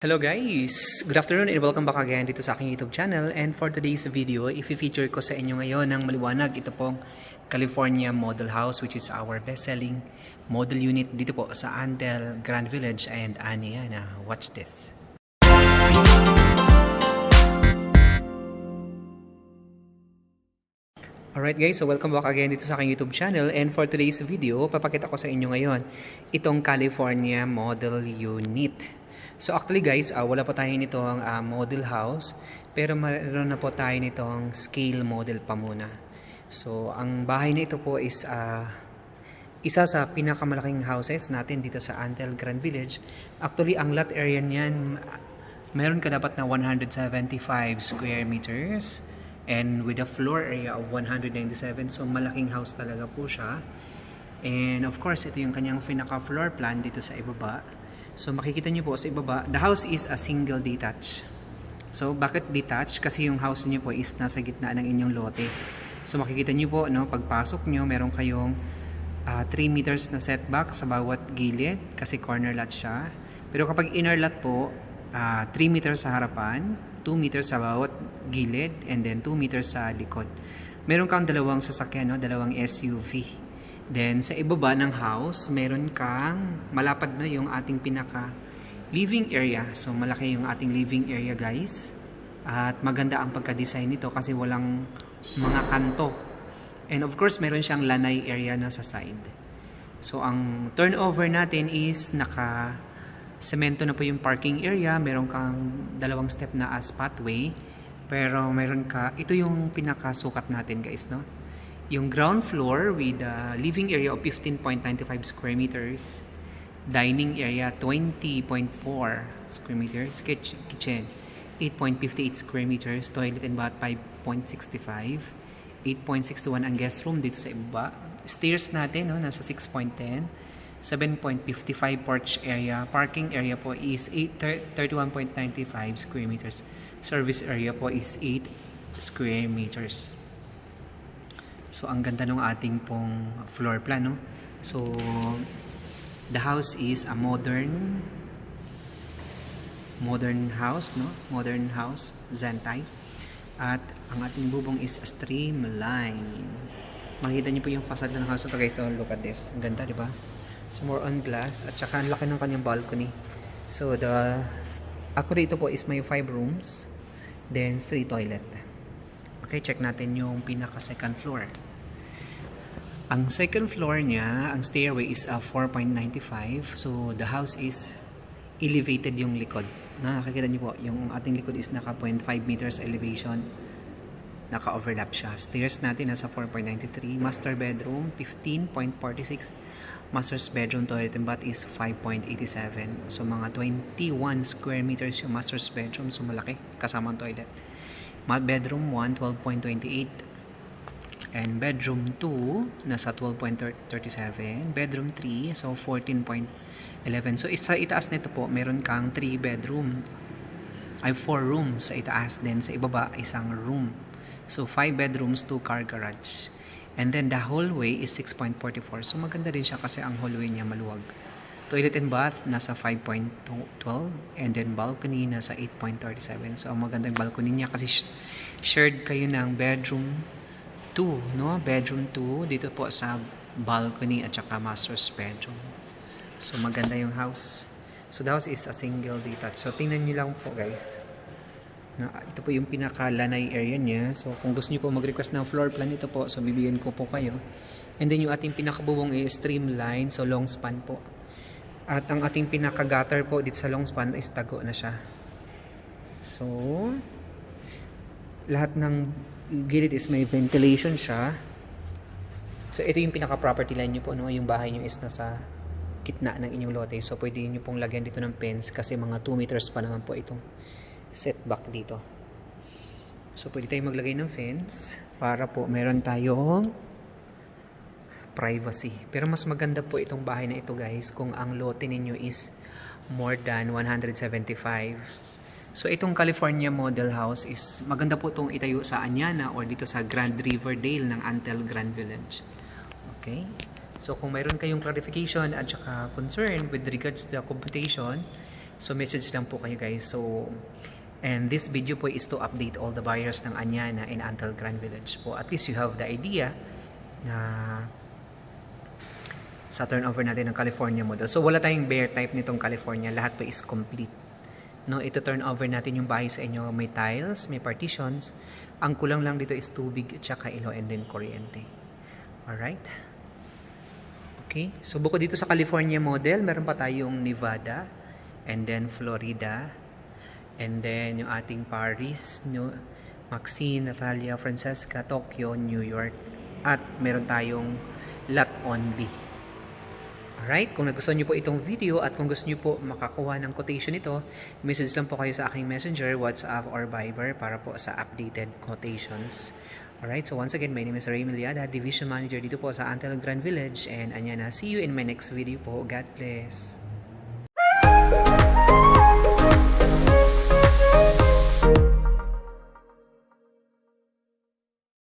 Hello guys! Good afternoon and welcome back again dito sa aking YouTube channel. And for today's video, i-feature ko sa inyo ngayon ng maliwanag ito pong California Model House, which is our best-selling model unit dito po sa Antel Grand Village and Aniana. Watch this! Alright guys, so welcome back again dito sa aking YouTube channel. And for today's video, papakita ko sa inyo ngayon itong California Model Unit. So actually guys, wala pa tayo nitong model house, pero meron na po tayo nitong scale model pa muna. So ang bahay na ito po is isa sa pinakamalaking houses natin dito sa Antel Grand Village. Actually ang lot area niyan, meron ka dapat na 175 square meters and with a floor area of 197. So malaking house talaga po siya. And of course, ito yung kanyang pinaka floor plan dito sa ibaba. So makikita nyo po sa ibaba, the house is a single detached. So bakit detached? Kasi yung house niyo po is nasa gitna ng inyong lote. So makikita nyo po, no, pagpasok nyo, meron kayong 3 meters na setback sa bawat gilid kasi corner lot siya. Pero kapag inner lot po, 3 meters sa harapan, 2 meters sa bawat gilid, and then 2 meters sa likod. Meron kang dalawang sasakyan, no, dalawang SUV. Then, sa ibaba ng house, meron kang malapad na yung ating pinaka living area. So, malaki yung ating living area guys. At maganda ang pagka-design nito kasi walang mga kanto. And of course, meron siyang lanay area na sa side. So, ang turnover natin is naka-semento na po yung parking area. Meron kang dalawang step na as pathway. Pero meron ka, ito yung pinakasukat natin guys, no? Yung ground floor with a living area of 15.95 square meters, dining area 20.4 square meters, kitchen 8.58 square meters, toilet and bath 5.65, 8.61 ang guest room dito sa ibaba. Stairs natin, no, nasa 6.10, 7.55 porch area, parking area po is 31.95 square meters, service area po is 8 square meters. So, ang ganda ng ating pong floor plan, no? So, the house is a modern house, no? Modern house, Zen type. At ang ating bubong is a streamline. Makikita niyo po yung facade ng house ito, guys. So, look at this. Ang ganda, di ba? So, more on glass. At saka, ang laki ng kanyang balcony. So, ako dito po is may 5 rooms. Then, 3 toilet. Okay, check natin yung pinaka second floor. Ang second floor niya, ang stairway is 4.95. So, the house is elevated yung likod. Nakikita niyo po, yung ating likod is naka 0.5 meters elevation. Naka-overlap siya. Stairs natin nasa 4.93. Master bedroom, 15.46. Master's bedroom, toilet and bath is 5.87. So, mga 21 square meters yung master's bedroom. So, malaki. Kasama ang toilet. Bedroom 1, 12.28. And bedroom 2, nasa 12.37. Bedroom 3, so 14.11. So, sa itaas nito po, meron kang 3 bedroom. 4 rooms sa itaas. Then, sa ibaba, isang room. So, 5 bedrooms, 2 car garage. And then, the hallway is 6.44. So, maganda din siya kasi ang hallway niya maluwag. Toilet and bath, nasa 5.12. And then, balcony, nasa 8.37. So, ang magandang balcony niya kasi shared kayo ng bedroom 2, no? Bedroom 2, dito po sa balcony at saka master's bedroom. So, maganda yung house. So, the house is a single detached. So, tingnan nyo lang po, guys. Ito po yung pinaka-lanay area niya. So, kung gusto nyo po mag-request ng floor plan, ito po. So, bibigyan ko po kayo. And then, yung ating pinakabubong is streamline. So, long span po. At ang ating pinaka-gutter po dito sa long span is tago na siya. So, lahat ng gilid is may ventilation siya. So, ito yung pinaka-property line nyo po, no? Yung bahay nyo is nasa gitna ng inyong lote. So, pwede nyo pong lagyan dito ng fence kasi mga 2 meters pa naman po itong setback dito. So, pwede tayong maglagay ng fence para po meron tayong privacy. Pero mas maganda po itong bahay na ito, guys, kung ang lote ninyo is more than 175. So, itong California Model House is maganda po itong itayo sa Aniana or dito sa Grand Riverdale ng Antel Grand Village. Okay? So, kung mayroon kayong clarification at saka concern with regards to the computation, So message lang po kayo guys. So and this video po is to update all the buyers ng Anyana and Antal Grand Village po. At least you have the idea na sa turnover natin ng California model. So wala tayong bare type nitong California, lahat po is complete. No, ito turnover natin yung bahay sa inyo, may tiles, may partitions. Ang kulang lang dito is tubig at saka ilaw and then kuryente. Alright? Okay, so bukod dito sa California model, meron pa tayong Nevada and then Florida and then yung ating Paris, Maxine, Natalia, Francesca, Tokyo, New York at meron tayong lot on B. Alright, kung nagustuhan nyo po itong video at kung gusto nyo po makakuha ng quotation nito, message lang po kayo sa aking messenger, WhatsApp or Viber para po sa updated quotations. Alright, so once again, my name is Ray Miliada, Division Manager dito po sa Antal Grand Village and Anyana. See you in my next video po. God bless.